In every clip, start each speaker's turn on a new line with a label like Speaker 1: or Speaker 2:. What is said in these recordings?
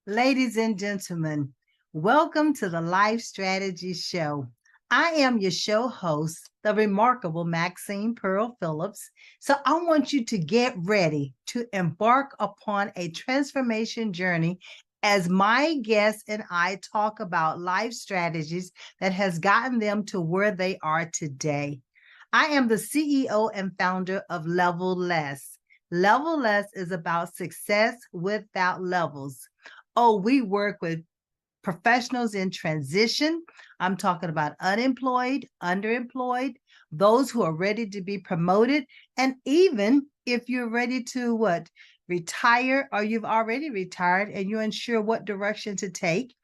Speaker 1: Ladies and gentlemen, welcome to the Life Strategy Show. I am your show host, the remarkable Maxine Phillips. So I want you to get ready to embark upon a transformation journey as my guests and I talk about life strategies that has gotten them to where they are today. I am the CEO and founder of Level Less. Level Less is about success without levels. Oh, we work with professionals in transition. I'm talking about unemployed, underemployed, those who are ready to be promoted, and even if you're ready to retire, or you've already retired and you're unsure what direction to take.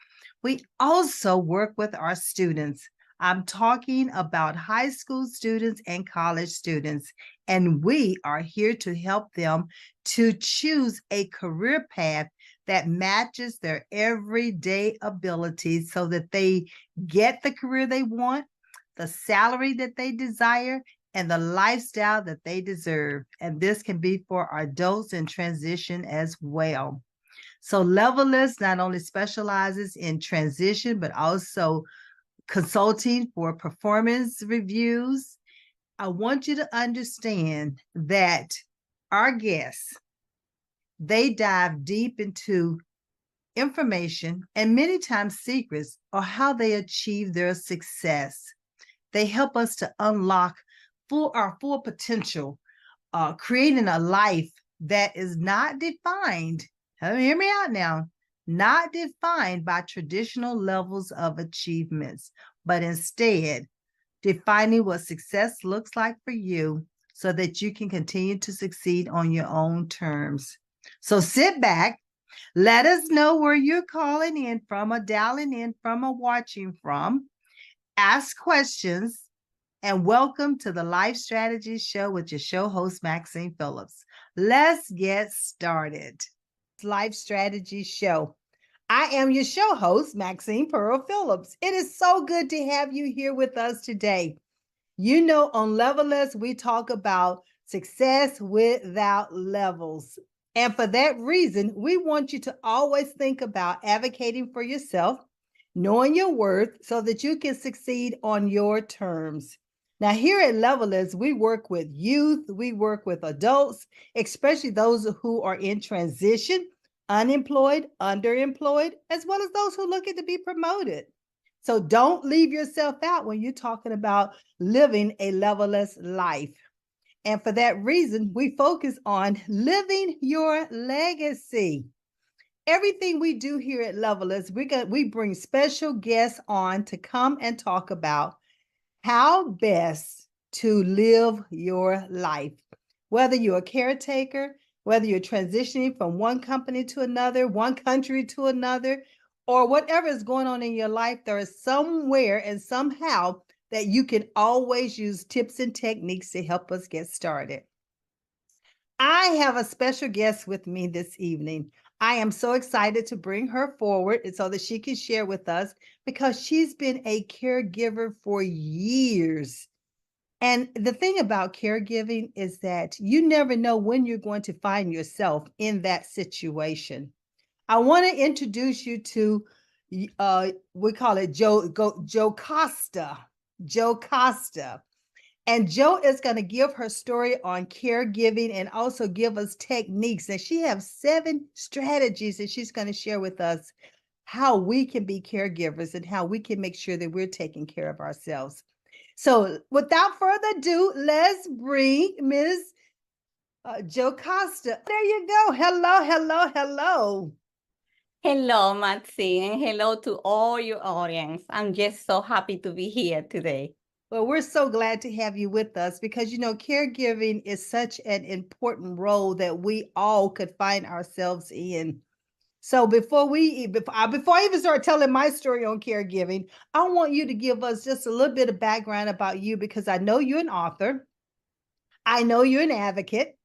Speaker 1: We also work with our students. I'm talking about high school students and college students, and we are here to help them to choose a career path that matches their everyday abilities so that they get the career they want, the salary that they desire, and the lifestyle that they deserve. And this can be for adults in transition as well. So Levelist not only specializes in transition, but also consulting for performance reviews. I want you to understand that our guests, they dive deep into information and many times secrets on how they achieve their success. They help us to unlock our full potential, creating a life that is not defined, hear me out now, not defined by traditional levels of achievements, but instead defining what success looks like for you so that you can continue to succeed on your own terms. So sit back, let us know where you're calling in from, or dialing in from, or watching from. Ask questions, and welcome to the Life Strategy Show with your show host, Maxine Phillips. Let's get started. Life Strategy Show. I am your show host, Maxine Phillips. It is so good to have you here with us today. You know, on Levelist, we talk about success without levels. And for that reason, we want you to always think about advocating for yourself, knowing your worth so that you can succeed on your terms. Now, here at Levelist, we work with youth, we work with adults, especially those who are in transition, unemployed, underemployed, as well as those who are looking to be promoted. So don't leave yourself out when you're talking about living a levelless life. And for that reason, we focus on living your legacy. Everything we do here at Levelless, we bring special guests on to come and talk about how best to live your life. Whether you're a caretaker, whether you're transitioning from one company to another, one country to another, or whatever is going on in your life, there is somewhere and somehow that you can always use tips and techniques to help us get started. I have a special guest with me this evening. I am so excited to bring her forward so that she can share with us because she's been a caregiver for years. And the thing about caregiving is that you never know when you're going to find yourself in that situation. I want to introduce you to, we call it Joe Costa. Joe Costa. And Joe is going to give her story on caregiving and also give us techniques. And she has 7 strategies that she's going to share with us how we can be caregivers and how we can make sure that we're taking care of ourselves. So without further ado, let's bring Ms. Joe Costa. There you go. Hello, hello, hello.
Speaker 2: Hello, Maxine, and hello to all your audience. I'm just so happy to be here today.
Speaker 1: Well, we're so glad to have you with us because, you know, caregiving is such an important role that we all could find ourselves in. So before I even start telling my story on caregiving, I want you to give us just a little bit of background about you because I know you're an author. I know you're an advocate.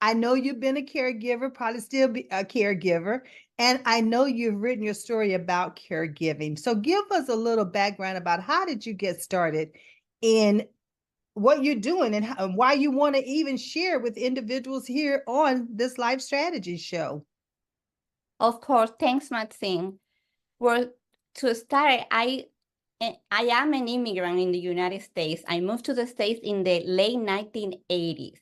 Speaker 1: I know you've been a caregiver, probably still be a caregiver, and I know you've written your story about caregiving. So give us a little background about how did you get started in what you're doing and why you want to even share with individuals here on this Life Strategy Show.
Speaker 2: Of course. Thanks, Maxine. Well, to start, I am an immigrant in the United States. I moved to the States in the late 1980s.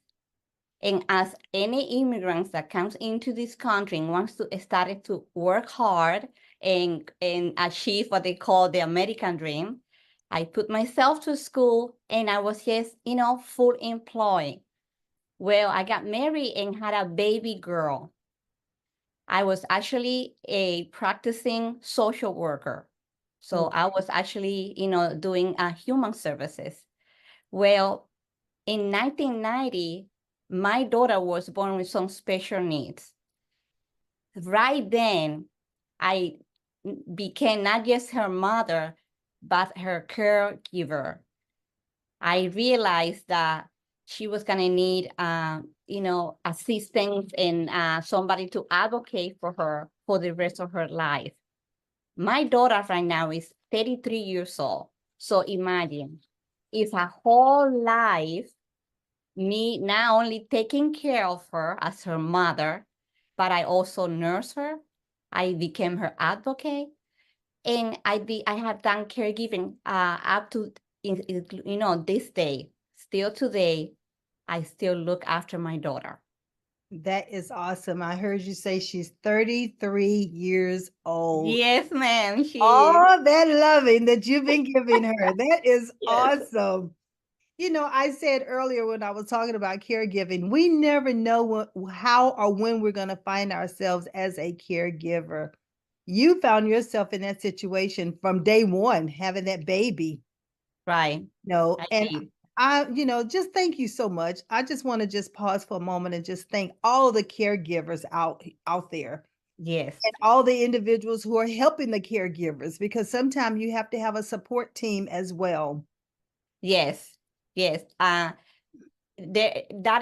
Speaker 2: And as any immigrants that comes into this country and wants to start to work hard and achieve what they call the American dream, I put myself to school and I was just, full employed. Well, I got married and had a baby girl. I was actually a practicing social worker. So I was actually, doing human services. Well, in 1990, my daughter was born with some special needs. Right then, I became not just her mother, but her caregiver. I realized that she was going to need, assistance and somebody to advocate for her for the rest of her life. My daughter right now is 33 years old. So imagine if a whole life, me not only taking care of her as her mother, but I also nurse her. I became her advocate. And I have done caregiving up to, this day. Still today, I still look after my daughter.
Speaker 1: That is awesome. I heard you say she's 33 years old.
Speaker 2: Yes, ma'am, she is.
Speaker 1: All that loving that you've been giving her. That is
Speaker 2: Yes.
Speaker 1: awesome. I said earlier when I was talking about caregiving, we never know how or when we're going to find ourselves as a caregiver. You found yourself in that situation from day one, having that baby.
Speaker 2: Right. I
Speaker 1: And
Speaker 2: did.
Speaker 1: just thank you so much. I just want to just pause for a moment and just thank all the caregivers out there
Speaker 2: Yes.
Speaker 1: and all the individuals who are helping the caregivers, because sometimes you have to have a support team as well.
Speaker 2: Yes. Yes. That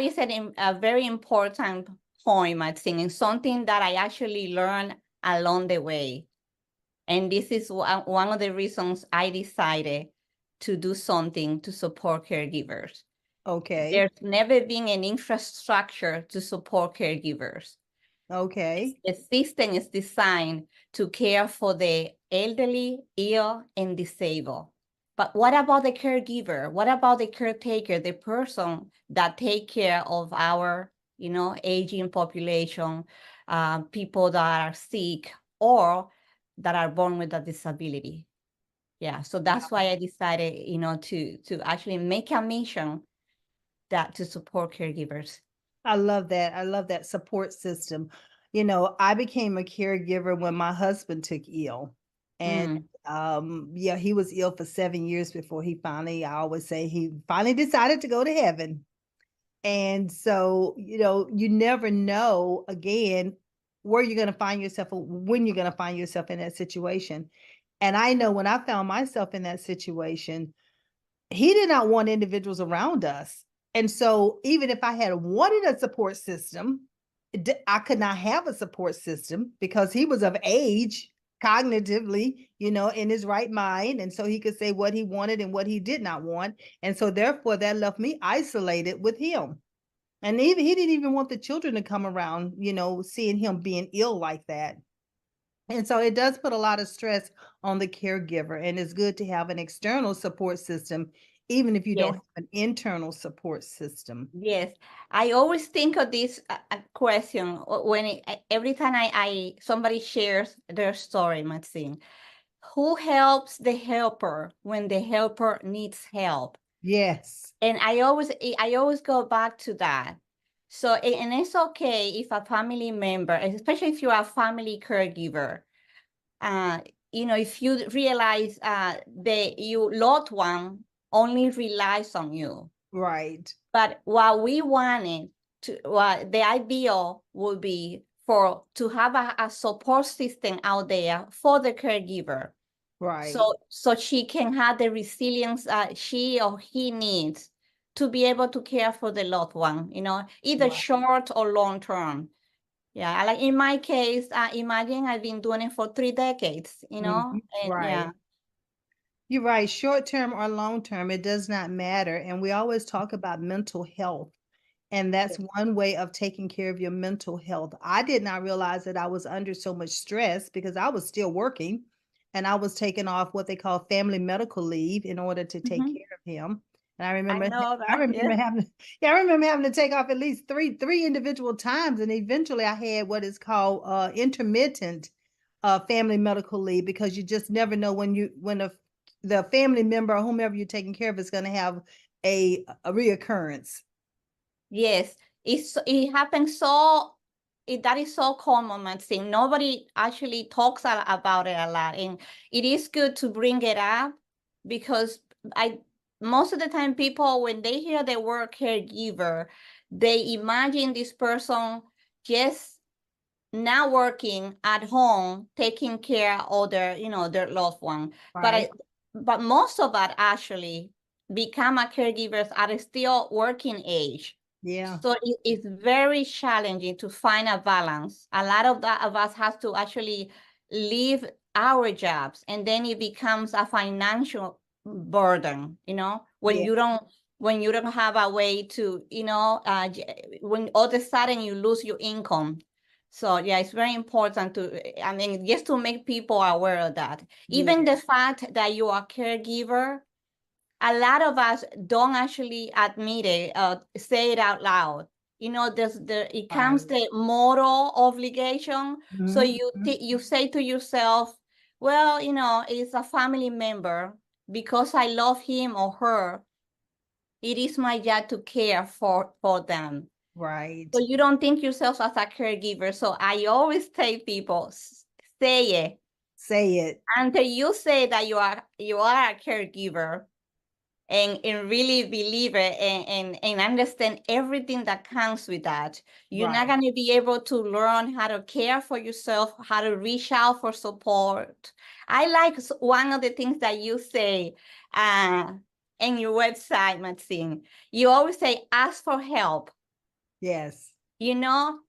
Speaker 2: is a very important point, Maxine, and something that I actually learned along the way. And this is one of the reasons I decided to do something to support caregivers.
Speaker 1: Okay.
Speaker 2: There's never been an infrastructure to support caregivers.
Speaker 1: Okay.
Speaker 2: The system is designed to care for the elderly, ill, and disabled. But what about the caregiver? What about the caretaker, the person that take care of our, aging population, people that are sick or that are born with a disability? Yeah, so that's why I decided, to actually make a mission that to support caregivers.
Speaker 1: I love that. I love that support system. I became a caregiver when my husband took ill. And yeah, he was ill for 7 years before I always say he finally decided to go to heaven. And so, you never know again where you're going to find yourself or when you're going to find yourself in that situation. And I know when I found myself in that situation, he did not want individuals around us. And so even if I had wanted a support system, I could not have a support system because he was of age cognitively, in his right mind. And so he could say what he wanted and what he did not want. And so therefore that left me isolated with him. And even he didn't even want the children to come around, seeing him being ill like that. And so it does put a lot of stress on the caregiver, and it's good to have an external support system, even if you don't
Speaker 2: Yes.
Speaker 1: have an internal support system.
Speaker 2: Yes, I always think of this question when every time somebody shares their story, Maxine. Who helps the helper when the helper needs help?
Speaker 1: Yes.
Speaker 2: And I always go back to that. So and it's okay if a family member, especially if you're a family caregiver, if you realize your loved one only relies on you.
Speaker 1: Right.
Speaker 2: But what we wanted what the ideal would be to have a support system out there for the caregiver.
Speaker 1: Right.
Speaker 2: So she can have the resilience she or he needs to be able to care for the loved one, either
Speaker 1: Right.
Speaker 2: short or long term. Yeah, like in my case, imagine I've been doing it for 3 decades,
Speaker 1: Mhm.
Speaker 2: and
Speaker 1: Right.
Speaker 2: yeah.
Speaker 1: You're right. Short term or long term, it does not matter. And we always talk about mental health. And that's one way of taking care of your mental health. I did not realize that I was under so much stress because I was still working and I was taking off what they call family medical leave in order to take
Speaker 2: Mhm.
Speaker 1: care of him. And I
Speaker 2: I
Speaker 1: remember
Speaker 2: know
Speaker 1: I
Speaker 2: that.
Speaker 1: remember
Speaker 2: Yes.
Speaker 1: having yeah, I remember having to take off at least three individual times. And eventually I had what is called intermittent family medical leave because you just never know when the family member or whomever you're taking care of is going to have a reoccurrence.
Speaker 2: Yes, it happens that is so common, Maxine. Nobody actually talks about it a lot, and it is good to bring it up because I most of the time people when they hear the word caregiver, they imagine this person just not working at home, taking care of their loved one.
Speaker 1: Right.
Speaker 2: But most of us actually become a caregivers at a still working age.
Speaker 1: Yeah.
Speaker 2: So it's very challenging to find a balance. A lot of us have to actually leave our jobs, and then it becomes a financial burden.
Speaker 1: Yeah.
Speaker 2: When you don't have a way to, when all of a sudden you lose your income. So yeah, it's very important I mean, just to make people aware of that.
Speaker 1: Yeah.
Speaker 2: Even the fact that you are a caregiver, a lot of us don't actually admit it, say it out loud. It
Speaker 1: Right.
Speaker 2: comes the moral obligation. So
Speaker 1: Mhm.
Speaker 2: you say to yourself, well, it's a family member. Because I love him or her, it is my job to care for them.
Speaker 1: Right.
Speaker 2: So you don't think yourself as a caregiver. So I always tell people, say it.
Speaker 1: Say it.
Speaker 2: Until you say that you are a caregiver, and really believe it and understand everything that comes with that, you're not
Speaker 1: Right.
Speaker 2: going to be able to learn how to care for yourself, how to reach out for support. I like one of the things that you say uh, in your website, Maxine. You always say, ask for help,
Speaker 1: Yes.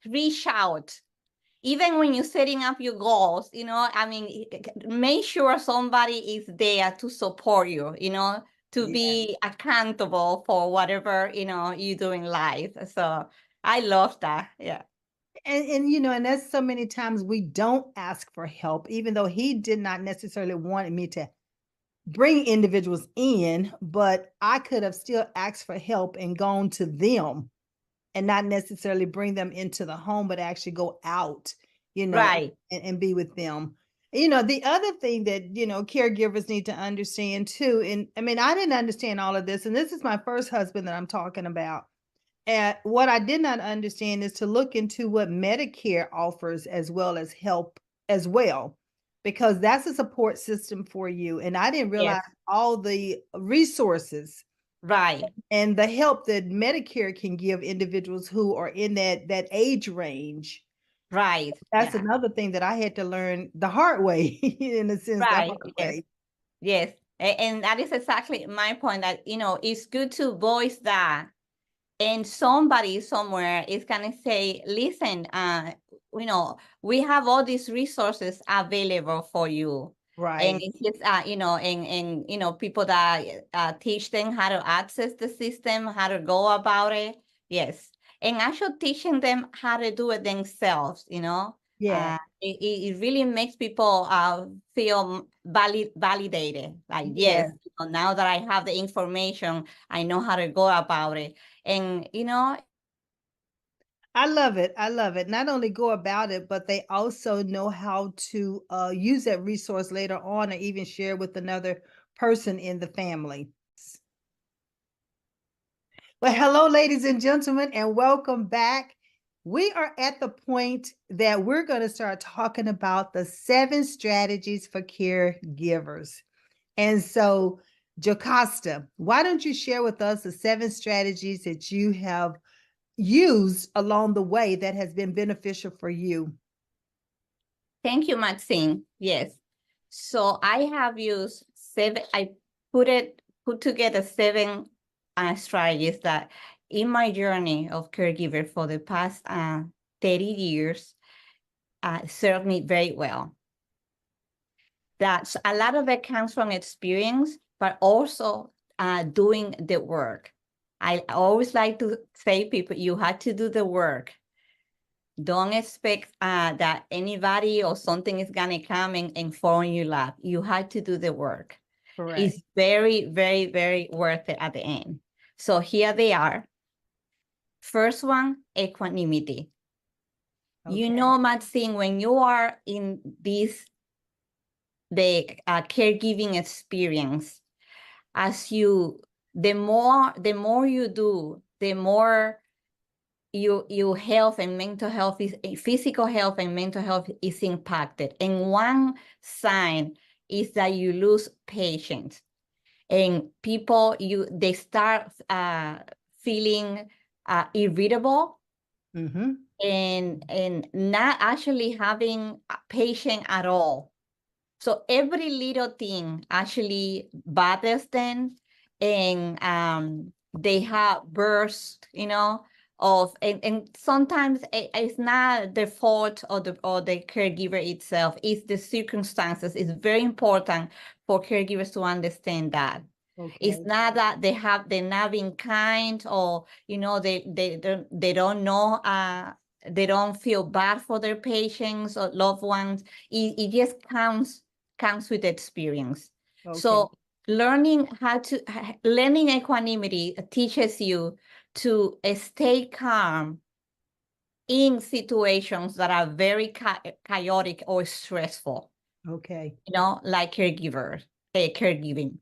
Speaker 2: reach out. Even when you're setting up your goals, I mean, make sure somebody is there to support you, to
Speaker 1: Yeah.
Speaker 2: be accountable for whatever, you do in life. So I love that. Yeah.
Speaker 1: And that's so many times we don't ask for help, even though he did not necessarily want me to bring individuals in, but I could have still asked for help and gone to them and not necessarily bring them into the home, but actually go out,
Speaker 2: Right.
Speaker 1: and be with them. The other thing that, caregivers need to understand too, and I mean, I didn't understand all of this, and this is my first husband that I'm talking about. And what I did not understand is to look into what Medicare offers as well as help as well, because that's a support system for you. And I didn't realize
Speaker 2: Yes.
Speaker 1: all the resources
Speaker 2: Right.
Speaker 1: and the help that Medicare can give individuals who are in that age range.
Speaker 2: Right.
Speaker 1: That's
Speaker 2: Yeah.
Speaker 1: another thing that I had to learn the hard way, in a sense, the
Speaker 2: Right.
Speaker 1: hard
Speaker 2: Yes.
Speaker 1: way.
Speaker 2: Yes. And that is exactly my point, that, it's good to voice that. And somebody somewhere is going to say, listen, we have all these resources available for you. And
Speaker 1: Right.
Speaker 2: it's just, people that teach them how to access the system, how to go about it. Yes. And actually teaching them how to do it themselves,
Speaker 1: Yeah.
Speaker 2: it really makes people feel validated. Like, yes,
Speaker 1: Yeah.
Speaker 2: now that I have the information, I know how to go about it. And,
Speaker 1: I love it. I love it. Not only go about it, but they also know how to use that resource later on or even share with another person in the family. Well, hello, ladies and gentlemen, and welcome back. We are at the point that we're going to start talking about the 7 strategies for caregivers. And so, Jocasta, why don't you share with us the 7 strategies that you have used along the way that has been beneficial for you?
Speaker 2: thank you, Maxine. Yes. So I have used I put together 7 strategies that in my journey of caregiver for the past 30 years served me very well. That's a lot of it comes from experience, but also doing the work. I always like to say people, you have to do the work. Don't expect that anybody or something is gonna come and fall in your lap. You have to do the work.
Speaker 1: Correct.
Speaker 2: It's very, very, very worth it at the end. So here they are. First one, equanimity.
Speaker 1: Okay.
Speaker 2: You know, Maxine, when you are in the caregiving experience, the more you do, the more your health and mental health physical health and mental health is impacted. And one sign is that you lose patience, and people they start feeling irritable,
Speaker 1: Mm-hmm.
Speaker 2: and not actually having patience at all. So every little thing actually bothers them, and they have bursts, and sometimes it's not the fault of the caregiver itself, it's the circumstances. It's very important for caregivers to understand that.
Speaker 1: Okay.
Speaker 2: It's not that they're not being kind, or they don't know, they don't feel bad for their patients or loved ones. It just comes with experience.
Speaker 1: Okay.
Speaker 2: So learning equanimity teaches you to stay calm in situations that are very chaotic or stressful,
Speaker 1: Okay.
Speaker 2: like caregiving.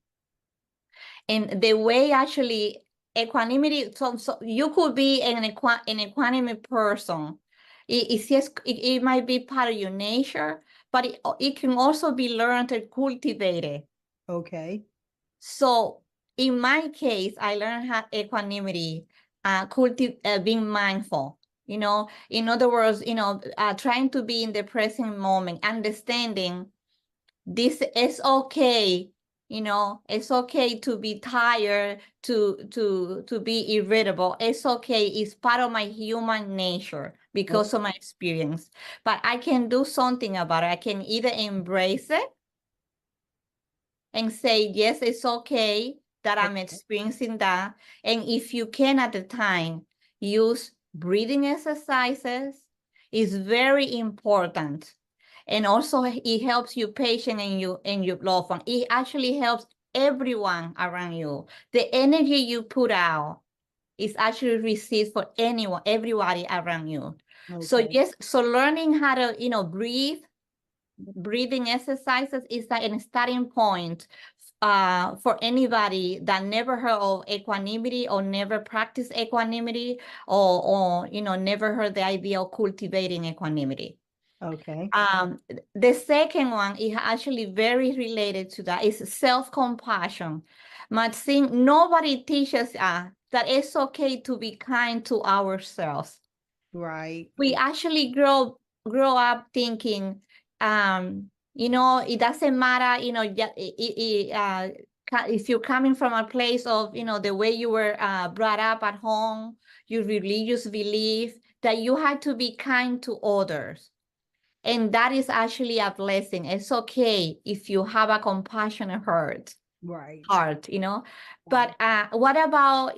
Speaker 2: And the way actually equanimity, so you could be an equanimous person. It's just, it might be part of your nature, but it can also be learned and cultivated.
Speaker 1: Okay.
Speaker 2: So in my case, I learned how equanimity, being mindful, in other words, trying to be in the present moment, understanding this is okay. It's okay to be tired, to be irritable. It's okay. It's part of my human nature because of my experience. But I can do something about it. I can either embrace it and say, yes, it's okay that I'm experiencing that. And if you can at the time, use breathing exercises. Is very important. And also it helps you patient and your loved one. It actually helps everyone around you. The energy you put out is actually received for everybody around you.
Speaker 1: Okay.
Speaker 2: So learning how to, breathing exercises is like a starting point for anybody that never heard of equanimity or never practiced equanimity, or never heard the idea of cultivating equanimity.
Speaker 1: Okay.
Speaker 2: The second one is actually very related to that, is self-compassion. Maxine, nobody teaches us that it's okay to be kind to ourselves.
Speaker 1: Right.
Speaker 2: We actually grow up thinking, it doesn't matter, if you're coming from a place of, the way you were brought up at home, your religious belief, that you had to be kind to others. And that is actually a blessing. It's okay if you have a compassionate heart.
Speaker 1: Right.
Speaker 2: But what about,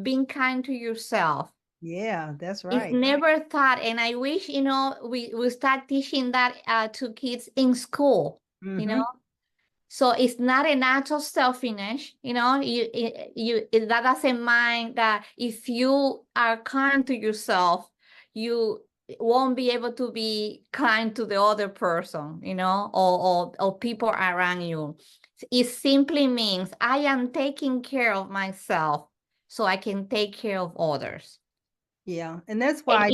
Speaker 2: being kind to yourself?
Speaker 1: Yeah, that's
Speaker 2: It's
Speaker 1: right.
Speaker 2: never thought, and I wish, we start teaching that to kids in school,
Speaker 1: Mm-hmm.
Speaker 2: So it's not an act of selfishness, that doesn't mind that if you are kind to yourself, you won't be able to be kind to the other person, or people around you. It simply means I am taking care of myself so I can take care of others.
Speaker 1: Yeah. And that's
Speaker 2: And
Speaker 1: why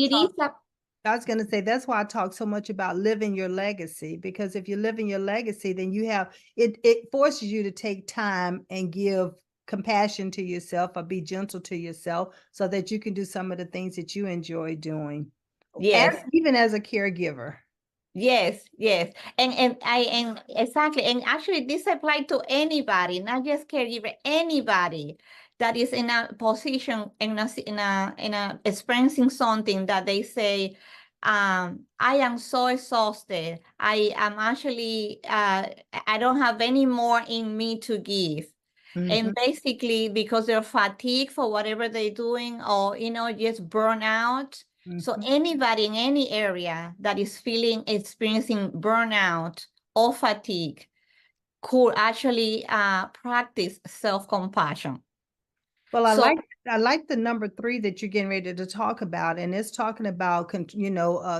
Speaker 1: I was going to say, that's why I talk so much about living your legacy, because if you're living your legacy, then you have, it forces you to take time and give compassion to yourself or be gentle to yourself so that you can do some of the things that you enjoy doing.
Speaker 2: Yes.
Speaker 1: Even as a caregiver.
Speaker 2: Yes, and exactly, and actually this applies to anybody, not just caregiver, anybody that is in a position, in a experiencing something that they say, I am so exhausted. I am actually, I don't have any more in me to give. And basically, because they're fatigued for whatever they're doing, or, just burn out. So anybody in any area that is experiencing burnout or fatigue could actually practice self-compassion.
Speaker 1: Well,
Speaker 2: So
Speaker 1: I like the number 3 that you're getting ready to talk about, and it's talking about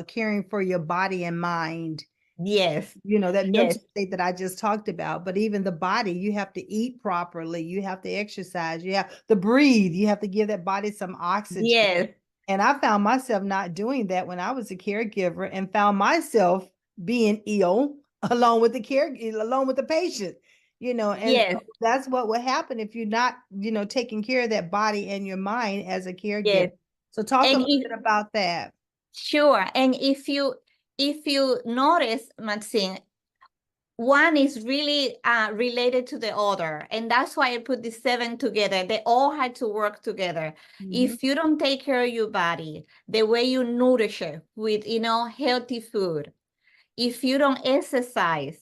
Speaker 1: caring for your body and mind.
Speaker 2: yes,
Speaker 1: That
Speaker 2: yes,
Speaker 1: mental state that I just talked about. But even the body, you have to eat properly, you have to exercise, you have to breathe, you have to give that body some oxygen.
Speaker 2: yes,
Speaker 1: And I found myself not doing that when I was a caregiver, and found myself being ill along with the patient, and
Speaker 2: yes,
Speaker 1: that's what would happen if you're not, taking care of that body and your mind as a caregiver.
Speaker 2: yes.
Speaker 1: So talk a
Speaker 2: And
Speaker 1: little bit about that.
Speaker 2: sure. And if you notice, Maxine, one is really related to the other. And that's why I put the 7 together. They all had to work together. If you don't take care of your body, the way you nourish it with, healthy food, if you don't exercise,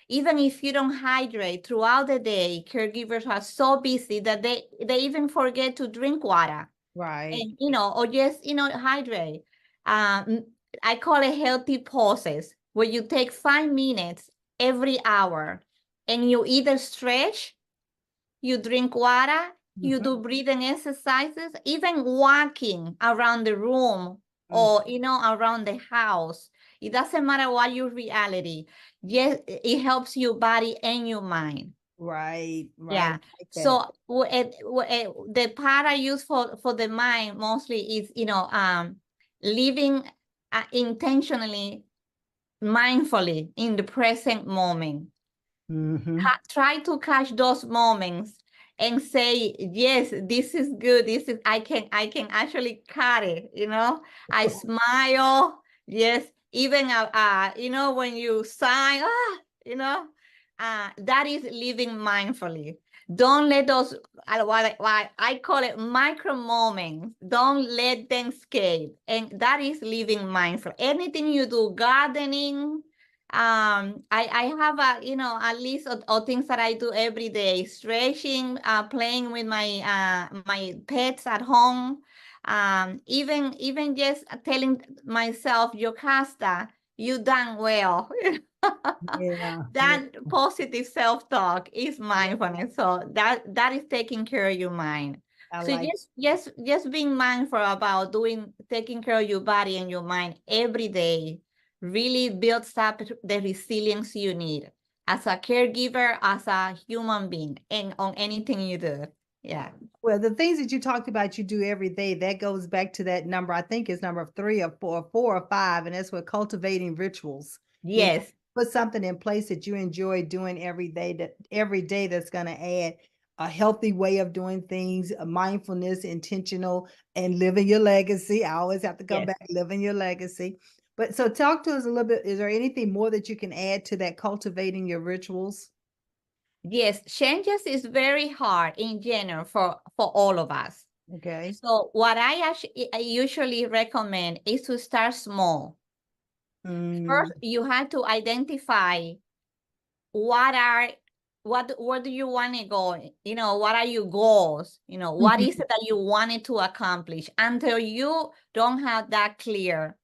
Speaker 2: even if you don't hydrate throughout the day, caregivers are so busy that they even forget to drink water.
Speaker 1: Right.
Speaker 2: And, or just, hydrate. I call it healthy pauses, where you take 5 minutes every hour and you either stretch, you drink water, you do breathing exercises, even walking around the room or, around the house. It doesn't matter what your reality. Yes, it helps your body and your mind.
Speaker 1: Right.
Speaker 2: Yeah.
Speaker 1: Like
Speaker 2: So the part I use for the mind mostly is, living intentionally, mindfully in the present moment. Try to catch those moments and say, yes, this is good. I can actually cut it, I smile. Yes. Even, when you sigh, that is living mindfully. Don't let those, what I call it, micro moments, don't let them escape. And that is living mindful. Anything you do, gardening, I have a list of things that I do every day: stretching, playing with my pets at home, even just telling myself, Yocasta, you done well.
Speaker 1: Yeah.
Speaker 2: That positive self-talk is mindfulness. So that is taking care of your mind.
Speaker 1: I
Speaker 2: So
Speaker 1: like.
Speaker 2: just being mindful about taking care of your body and your mind every day really builds up the resilience you need as a caregiver, as a human being, and on anything you do. Yeah.
Speaker 1: Well, the things that you talked about you do every day, that goes back to that number, I think is number 3 or 4 or 5, and that's what cultivating rituals.
Speaker 2: Yes.
Speaker 1: Put something in place that you enjoy doing every day that's going to add a healthy way of doing things, a mindfulness, intentional, and living your legacy. I always have to come back, living your legacy. But so talk to us a little bit. Is there anything more that you can add to that, cultivating your rituals?
Speaker 2: Yes, changes is very hard in general for all of us.
Speaker 1: Okay.
Speaker 2: So what I usually recommend is to start small. First, you have to identify where do you want to go? What are your goals? What is it that you wanted to accomplish? Until you don't have that clear,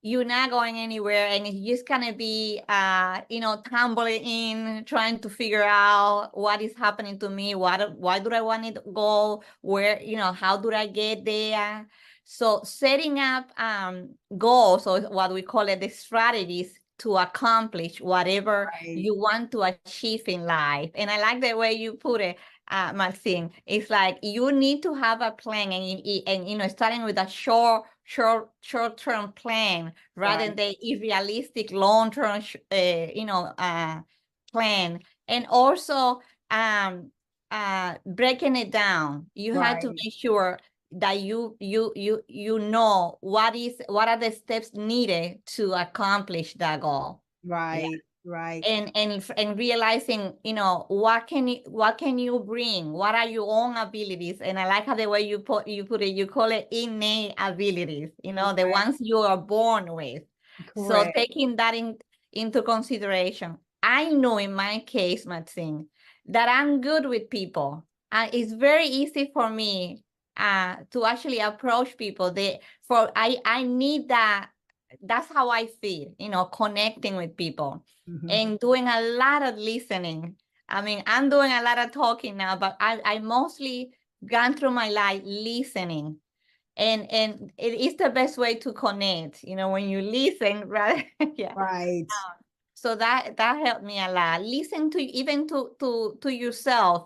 Speaker 2: you're not going anywhere, and it's just gonna be tumbling in, trying to figure out what is happening to me, why do I want to go, where, how do I get there? So setting up goals, or what we call it, the strategies to accomplish whatever you want to achieve in life. And I like the way you put it, Maxine. It's like you need to have a plan, and starting with a short-term plan rather than the irrealistic long-term plan. And also breaking it down, you have to make sure that you know what are the steps needed to accomplish that goal.
Speaker 1: Right.
Speaker 2: And realizing, what can you bring, what are your own abilities. And I like how the way you put it, you call it innate abilities, the ones you are born with. So taking that into consideration, I know in my case, Maxine, that I'm good with people. It's very easy for me to actually approach people. I need that. That's how I feel, connecting with people and doing a lot of listening. I mean, I'm doing a lot of talking now, but I mostly gone through my life listening. And it is the best way to connect, when you listen, right? Yeah.
Speaker 1: Right.
Speaker 2: So that helped me a lot. Listen to even to yourself,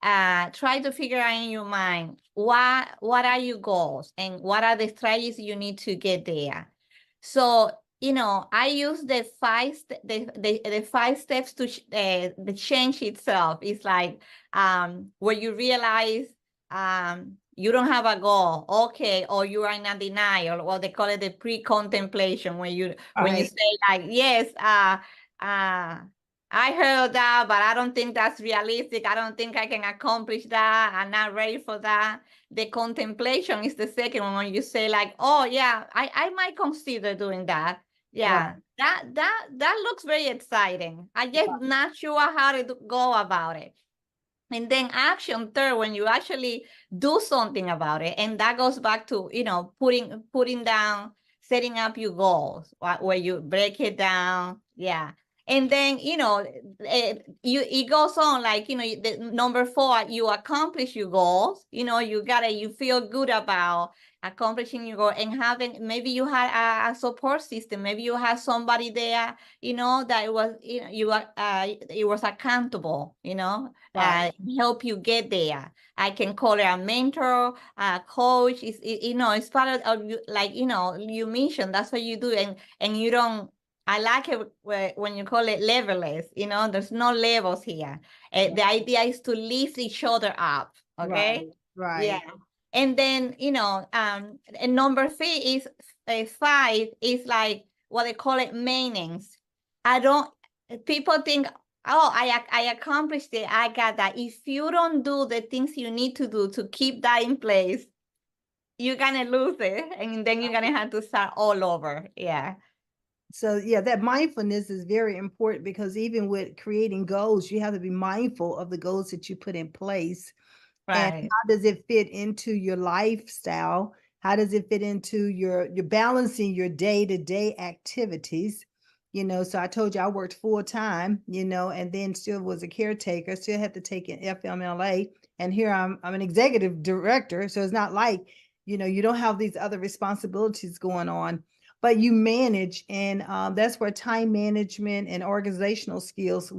Speaker 2: try to figure out in your mind what are your goals and what are the strategies you need to get there. So I use the the 5 steps to the change itself. It's like where you realize you don't have a goal, okay, or you are in a denial, or they call it the pre-contemplation, when you say like, yes, I heard that, but I don't think that's realistic. I don't think I can accomplish that. I'm not ready for that. The contemplation is the second one, when you say like, oh yeah, I might consider doing that. Yeah, right. That looks very exciting. I just not sure how to go about it. And then action, third, when you actually do something about it. And that goes back to, putting down, setting up your goals, where you break it down. Yeah. And then, it goes on like, the number 4, you accomplish your goals, you feel good about accomplishing your goal, and having, maybe you had a support system, maybe you had somebody there, that was, it was accountable, help you get there. I can call it a mentor, a coach. It's part of you, like, you mentioned, that's what you do. And you don't, I like it when you call it leveless, there's no levels here. The idea is to lift each other up. Okay.
Speaker 1: Right.
Speaker 2: Yeah. And then, and number 3 is 5 is like what they call it maintenance. People think, oh, I accomplished it, I got that. If you don't do the things you need to do to keep that in place, you're gonna lose it, and then you're gonna have to start all over. Yeah.
Speaker 1: So yeah, that mindfulness is very important, because even with creating goals, you have to be mindful of the goals that you put in place. And
Speaker 2: Right.
Speaker 1: how does it fit into your lifestyle? How does it fit into your balancing your day-to-day activities? So I told you I worked full-time, and then still was a caretaker, still had to take an FMLA. And here I'm an executive director. So it's not like, you don't have these other responsibilities going on, but you manage. And that's where time management and organizational skills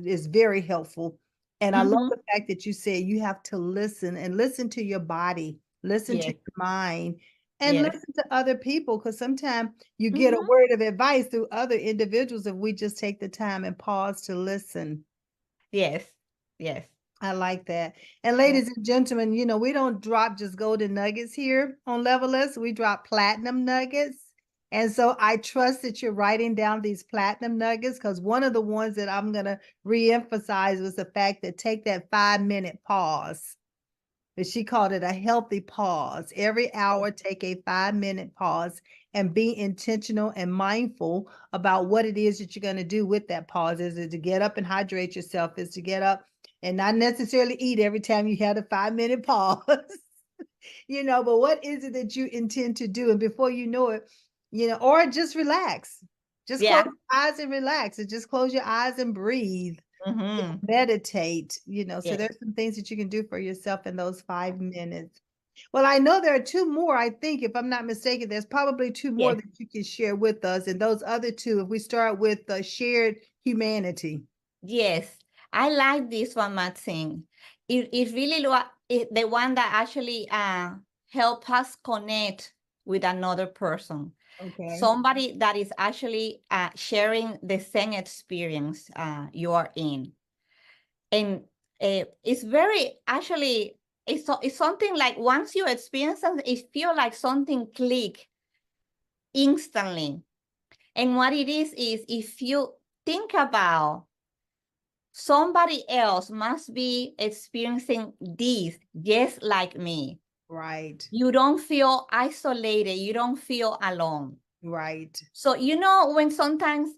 Speaker 1: is very helpful. And I love the fact that you said you have to listen to your body, listen to your mind, and listen to other people, because sometimes you get a word of advice through other individuals if we just take the time and pause to listen.
Speaker 2: Yes. Yes.
Speaker 1: I like that. And ladies and gentlemen, we don't drop just golden nuggets here on Levelist. We drop platinum nuggets. And so I trust that you're writing down these platinum nuggets, because one of the ones that I'm going to reemphasize was the fact that take that 5-minute pause. But she called it a healthy pause. Every hour, take a 5-minute pause and be intentional and mindful about what it is that you're going to do with that pause. Is it to get up and hydrate yourself? Is to get up and not necessarily eat every time you had a 5-minute pause, but what is it that you intend to do? And before you know it, or just relax. Just close your eyes and relax, and just close your eyes and breathe. Meditate, so there's some things that you can do for yourself in those 5 minutes. Well, I know there are 2 more. I think, if I'm not mistaken, there's probably 2 more that you can share with us. And those other 2, if we start with shared humanity.
Speaker 2: Yes, I like this one, Maxine. It really the one that actually help us connect with another person.
Speaker 1: Okay.
Speaker 2: Somebody that is actually sharing the same experience you are in. And it's very, actually, it's something like, once you experience something, it feels like something click instantly. And what it is if you think about, somebody else must be experiencing this just like me.
Speaker 1: Right.
Speaker 2: You don't feel isolated. You don't feel alone.
Speaker 1: Right.
Speaker 2: So, when sometimes,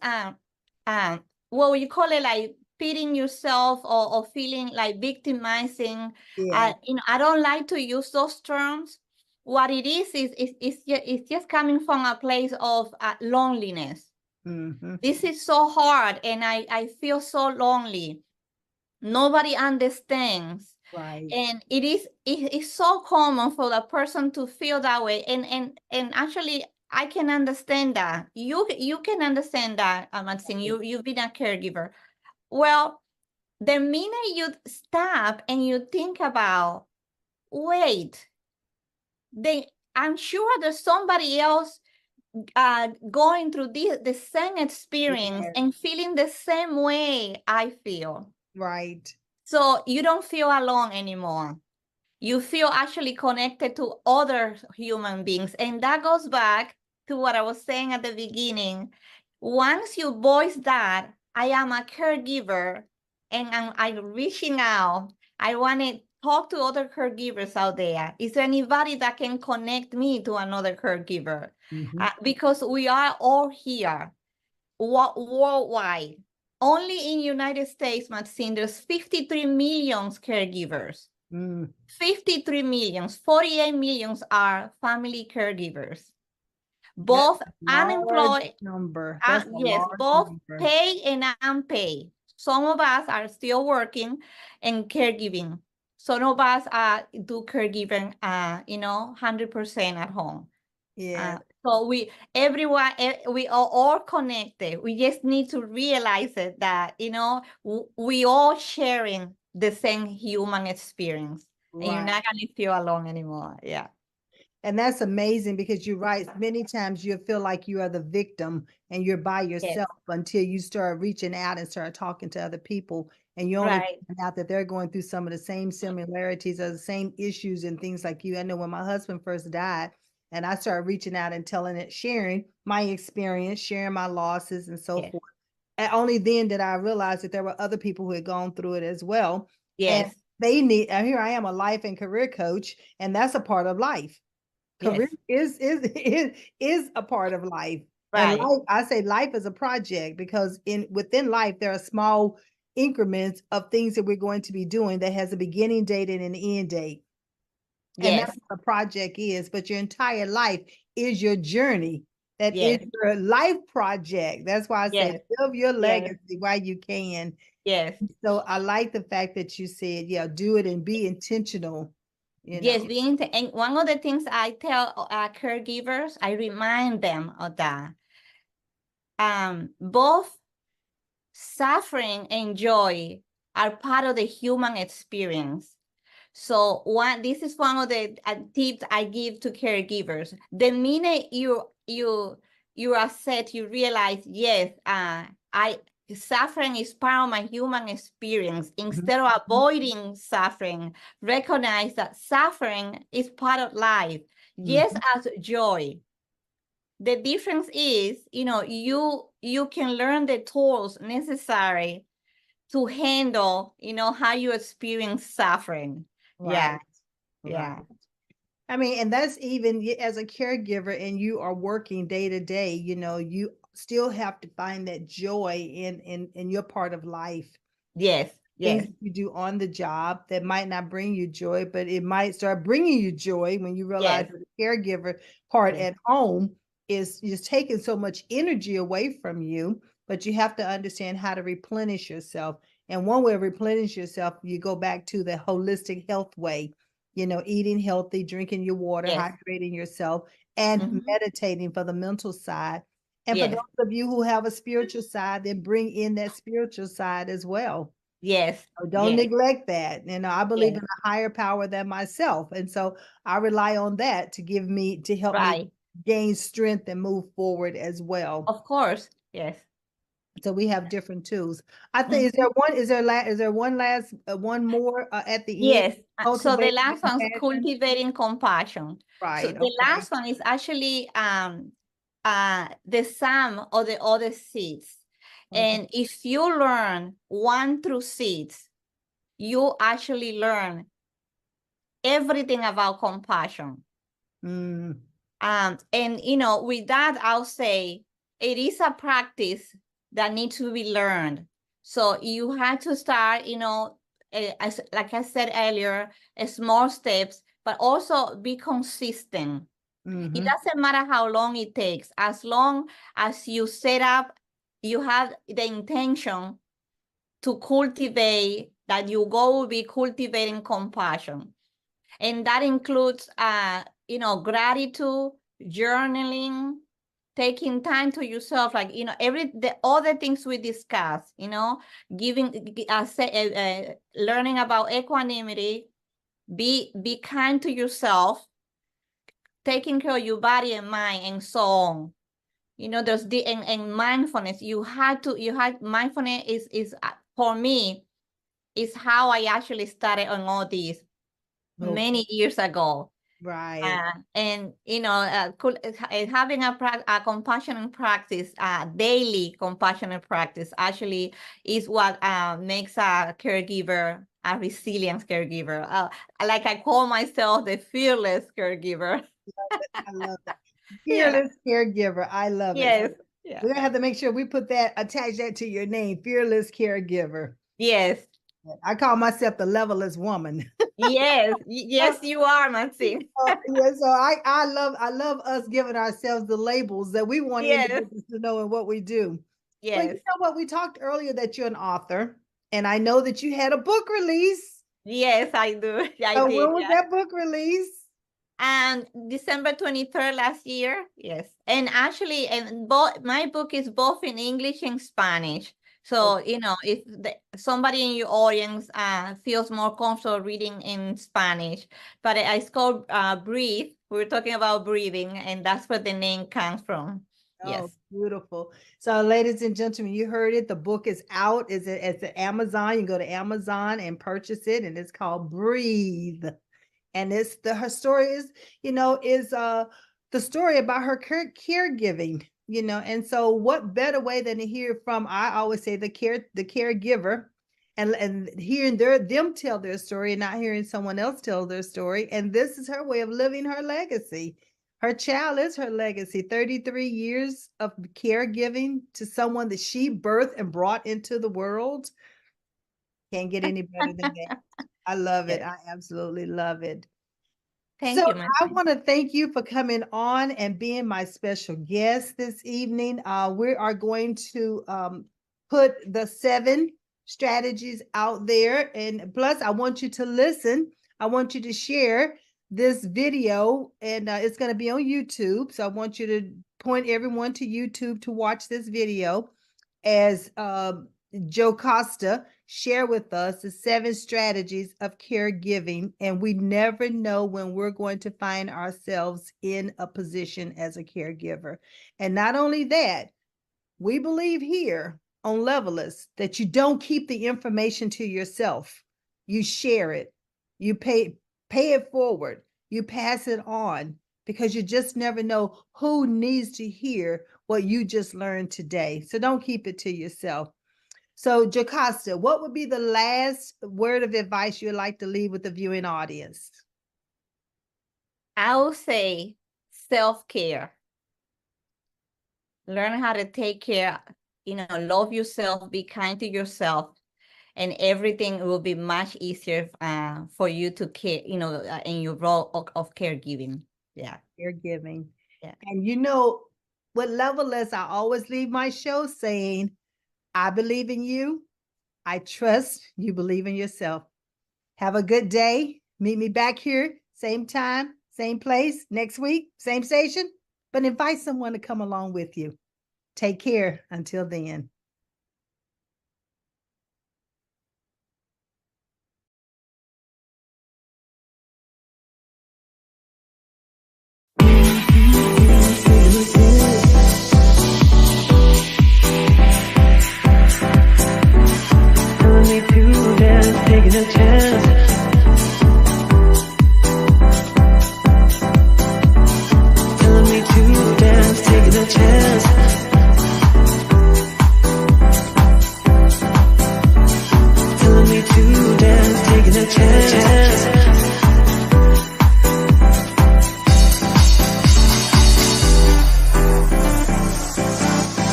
Speaker 2: well, you call it like beating yourself or feeling like victimizing.
Speaker 1: Yeah.
Speaker 2: I don't like to use those terms. What it is it's just coming from a place of loneliness.
Speaker 1: Mm-hmm.
Speaker 2: This is so hard, and I feel so lonely. Nobody understands.
Speaker 1: Right.
Speaker 2: And it is so common for the person to feel that way. And actually, I can understand that. You can understand that, Maxine. You've been a caregiver. Well, the minute you stop and you think about, wait, I'm sure there's somebody else going through the same experience
Speaker 1: Yeah.
Speaker 2: and feeling the same way I feel.
Speaker 1: Right.
Speaker 2: So you don't feel alone anymore. You feel actually connected to other human beings. And that goes back to what I was saying at the beginning. Once you voice that, I am a caregiver and I'm reaching out, I want to talk to other caregivers out there. Is there anybody that can connect me to another caregiver?
Speaker 1: Mm-hmm.
Speaker 2: Because we are all here worldwide. Only in United States, Maxine, there's 53 million caregivers. 53 millions, 48 millions are family caregivers.
Speaker 1: That's
Speaker 2: Both
Speaker 1: a large
Speaker 2: unemployed,
Speaker 1: number. That's a
Speaker 2: yes,
Speaker 1: large
Speaker 2: both
Speaker 1: number.
Speaker 2: pay and unpaid. Some of us are still working and caregiving. Some of us do caregiving, 100% at home.
Speaker 1: Yeah.
Speaker 2: So everyone, we are all connected. We just need to realize it that, we all sharing the same human experience, and you're
Speaker 1: Right.
Speaker 2: not going to feel alone anymore. Yeah.
Speaker 1: And that's amazing because you're right. Many times you feel like you are the victim and you're by
Speaker 2: Yes.
Speaker 1: yourself until you start reaching out and start talking to other people. And you only
Speaker 2: Right.
Speaker 1: find out that they're going through some of the same similarities or the same issues and things like you. I know when my husband first died and I started reaching out and telling it, sharing my experience, sharing my losses and so
Speaker 2: Yes.
Speaker 1: forth. And only then did I realize that there were other people who had gone through it as well. And
Speaker 2: Yes.
Speaker 1: they need, and here I am, a life and career coach, and that's a part of life. Career
Speaker 2: Yes.
Speaker 1: is a part of life. And
Speaker 2: Right.
Speaker 1: life, I say life is a project because within life there are small increments of things that we're going to be doing that has a beginning date and an end date. And that's
Speaker 2: Yes.
Speaker 1: what a project is, but your entire life is your journey. That is
Speaker 2: Yes.
Speaker 1: your life project. That's why I say
Speaker 2: Yes.
Speaker 1: live your
Speaker 2: Yes.
Speaker 1: legacy while you can.
Speaker 2: Yes.
Speaker 1: So I like the fact that you said, yeah, do it and be intentional.
Speaker 2: Yes, and one of the things I tell caregivers, I remind them of that. Both suffering and joy are part of the human experience. So this is one of the tips I give to caregivers. The minute you accept, you realize, yes, suffering is part of my human experience. Instead of avoiding suffering, recognize that suffering is part of life, just as joy. The difference is, you can learn the tools necessary to handle, how you experience suffering.
Speaker 1: Right.
Speaker 2: Yeah.
Speaker 1: I mean, and that's even as a caregiver and you are working day to day, you still have to find that joy in your part of life.
Speaker 2: Yes.
Speaker 1: Things
Speaker 2: Yes.
Speaker 1: that you do on the job that might not bring you joy, but it might start bringing you joy when you realize
Speaker 2: Yes.
Speaker 1: that the caregiver part
Speaker 2: Yes.
Speaker 1: at home is just taking so much energy away from you, but you have to understand how to replenish yourself. And one way of replenish yourself, you go back to the holistic health way, eating healthy, drinking your water,
Speaker 2: Yes.
Speaker 1: hydrating yourself, and meditating for the mental side. And for
Speaker 2: Yes.
Speaker 1: those of you who have a spiritual side, then bring in that spiritual side as well.
Speaker 2: Yes.
Speaker 1: So don't
Speaker 2: Yes.
Speaker 1: neglect that. I believe
Speaker 2: Yes.
Speaker 1: in a higher power than myself. And so I rely on that to help me
Speaker 2: Right.
Speaker 1: gain strength and move forward as well.
Speaker 2: Of course. Yes.
Speaker 1: So we have different tools. I think, is there one last, one more at the end?
Speaker 2: Yes. So the
Speaker 1: Cultivating
Speaker 2: last one is
Speaker 1: compassion.
Speaker 2: cultivating compassion. So
Speaker 1: Right.
Speaker 2: the
Speaker 1: Okay.
Speaker 2: last one is actually the sum of the other seeds.
Speaker 1: Okay.
Speaker 2: And if you learn 1 through 6, you actually learn everything about compassion.
Speaker 1: Mm.
Speaker 2: And with that, I'll say it is a practice that needs to be learned. So you had to start, as like I said earlier, small steps, but also be consistent.
Speaker 1: Mm-hmm.
Speaker 2: It doesn't matter how long it takes, as long as you set up, you have the intention to cultivate, that your goal will be cultivating compassion. And that includes, gratitude, journaling, taking time to yourself, like, all the things we discussed, learning about equanimity, be kind to yourself, taking care of your body and mind and so on. There's and mindfulness. Mindfulness is for me, is how I actually started on all these
Speaker 1: Okay.
Speaker 2: many years ago.
Speaker 1: Right.
Speaker 2: And having a compassionate practice, daily compassionate practice, actually is what makes a caregiver a resilient caregiver. Like I call myself the fearless caregiver.
Speaker 1: I love that.
Speaker 2: Yeah.
Speaker 1: Fearless caregiver. I love it.
Speaker 2: Yes. Yeah.
Speaker 1: We're gonna have to make sure we attach that to your name, fearless caregiver.
Speaker 2: Yes.
Speaker 1: I call myself the levelless woman.
Speaker 2: Yes. Yes, you are, Maxine.
Speaker 1: Yeah, so I love us giving ourselves the labels that we want
Speaker 2: Yes.
Speaker 1: individuals to know in what we do. But you
Speaker 2: Yes.
Speaker 1: know what? We talked earlier that you're an author, and I know that you had a book release.
Speaker 2: Yes, I do. I
Speaker 1: So
Speaker 2: did.
Speaker 1: when was
Speaker 2: Yeah.
Speaker 1: that book release?
Speaker 2: And December 23rd last year. Yes. And actually, and my book is both in English and Spanish. So, if somebody in your audience feels more comfortable reading in Spanish, but it's called Breathe. We were talking about breathing, and that's where the name comes from.
Speaker 1: Oh,
Speaker 2: Yes.
Speaker 1: beautiful. So, ladies and gentlemen, you heard it. The book is out. It's at Amazon. You can go to Amazon and purchase it, and it's called Breathe. And her story is, the story about her caregiving, and so what better way than to hear from, I always say, the caregiver, and hearing them tell their story and not hearing someone else tell their story. And this is her way of living her legacy. Her child is her legacy. 33 years of caregiving to someone that she birthed and brought into the world. Can't get any better than that. I love it.
Speaker 2: Yes.
Speaker 1: I absolutely love it. So
Speaker 2: Thank you,
Speaker 1: I
Speaker 2: Maxine.
Speaker 1: want to thank you for coming on and being my special guest this evening. We are going to put the 7 strategies out there. And plus, I want you to listen. I want you to share this video, and it's going to be on YouTube. So I want you to point everyone to YouTube to watch this video as Joe Costa share with us the 7 strategies of caregiving. And we never know when we're going to find ourselves in a position as a caregiver. And not only that, we believe here on Levelist that you don't keep the information to yourself. You share it. You pay it forward. You pass it on, because you just never know who needs to hear what you just learned today. So don't keep it to yourself. So, Jocasta, what would be the last word of advice you'd like to leave with the viewing audience?
Speaker 2: I will say self-care. Learn how to take care, love yourself, be kind to yourself, and everything will be much easier for you to care, in your role of caregiving. Yeah.
Speaker 1: Caregiving.
Speaker 2: Yeah.
Speaker 1: And what Levelist, I always leave my show saying, I believe in you. I trust you believe in yourself. Have a good day. Meet me back here, same time, same place, next week, same station, but invite someone to come along with you. Take care until then.